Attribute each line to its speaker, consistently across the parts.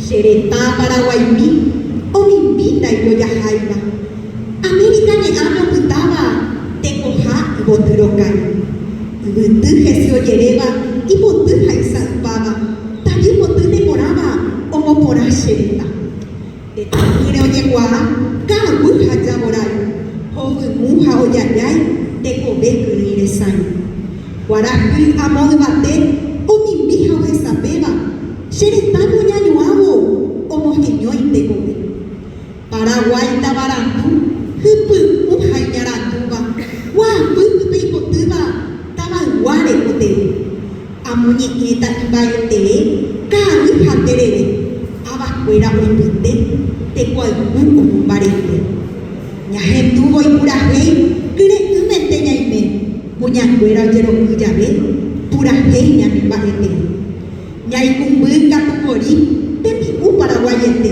Speaker 1: Xeretá Paraguaimi, Omimbita y Yoyajaiba. América Ñeano Putaba, Tecoja y Boturokai. Butu Jesio Yereba y Botu Jaisapaba. Tayu Botu Temoraba, Omopora Xereta. De Tangire Oyeguá, Kabuja Yaborai. Joven Muja Oyayay, Tecobeco Niresai. Guarajú Amor Bate, Omimbija Ojezapeba. Xeretano Ñañuabo, Homogenio y Tecobe. Paraguay Tabarantú, Hupu Ujaiñarantuba, Guapu Peipotuba, Tabaguare Cote, Amuñequeta y Baete, Caru Jaterebe, Abacuera Oipute, Tecualcu como Barete. Ñajentubo y Purajei, Cretumente Ñaime, Muñanguera Yerocuyabe, Purajei Ñanibarete. Ñaicumbuca Pumori, Tepicu Paraguayete.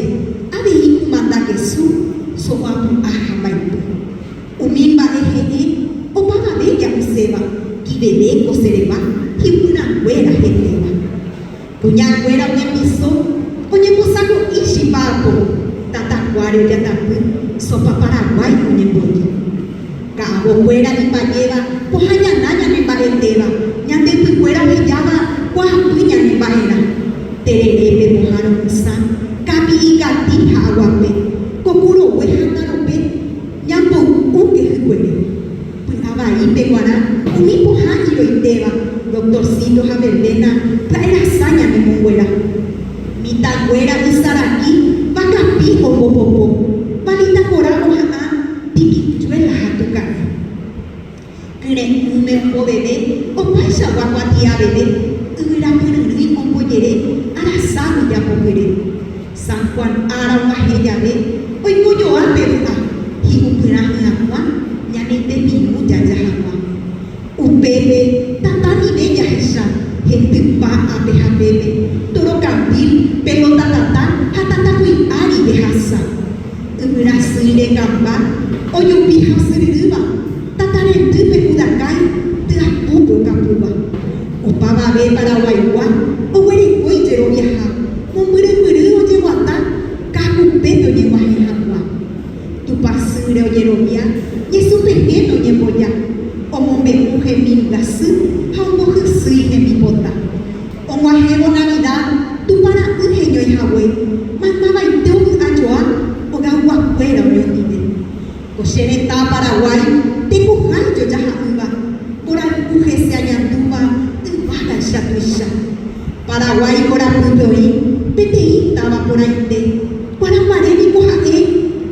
Speaker 1: Abe manda Jesús, soapu ajamaitu. Umimba ejeje, opaba bella useba, kibele kosereba, hibuna güera jeteba. Puña güera uñemiso, uñeposago ishipapo, tatacuario yatapu, sopa Paraguay uñemboyo. Cabo güera ni payeva, pojaña naña ni pareteba, ñandepu güera villaba, cuapuña ni paera. Tererebe mojaro usan. Kapi y gatija aguape, kokuro huejanarope, ñampo uke juguere. Pues abaí peguará, umipo hajiro y teba, doctorcito jaberbena, trae hazaña mi monguera. Mita güera usaraki, vacapi o popopo, palita cora ojaá, piquichuela jatucane. Kire ume o bebé, o paisa guaguatia bebé, ura pururi o poyere, arasami ya popere. San Juan ara Maheyabe, hoy Moyo Aperua, Hibupurahiakwa, Yanete Pimu Yayahakwa. Upebe, Tatani Bella Hesha, Hentupa Abehapebe, Toro Campil, Pelota Tata, Hatatakui Ari Behasa. Urasile Gamba, Oyupi Hasiriba, Tatane Tupe Kudakai, Tuapupo Capuba. Upaba Be Paraguaywa, Oweri Coitero Viaja. Mumuru Oyeguata, Cacupeto Yeguajejagua. Tu pasure Oyerovia, Yesu Pequeno Yemoya, Omombe Uje Mingasu, Hambo Husui Gemipota. Omuajego Navidad, tu para Ujeño y Hawei, Mamaba y Teu Ayoa, Ogawa Fuera Oyotide. Cochereta Paraguay, Tecujayo Yajahuba, por Uje se añanduba, Ubaga Shatuisha. Paraguay Coraputoi. Petei estaba por ahí te, Guaramaré ni cojaé,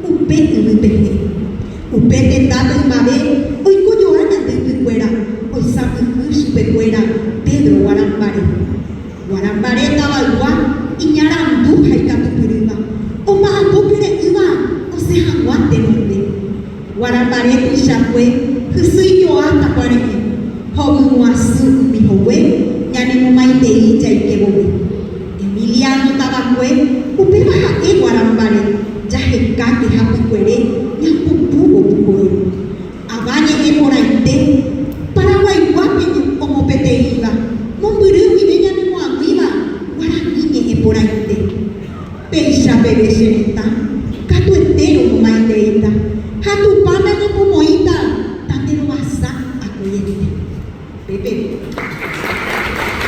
Speaker 1: Upete y Upete. Upete tato y mabe, hoy coyoana de Picuera, hoy sapu Pecuera, Pedro Guarambaré. Guarambaré tabalguá, y ñaranduja y catupurima, o mahapopure iba, o se jaguante nombre. Guarambaré y chapue, Jesús yo hasta cuareje, Hobu muasu mi jowe, ñanimo maite y quebobe. Emiliano Tabacue, Upeba Jaque Guarambare, Yajecate Japucuere, Ñampupugo Pucoe. Abañe Emoraite, Paraguay Guape como Peteiva, Momburu y Beña Moaguiva, Guaraniñe Emoraite. Peixa Bebe Xereta.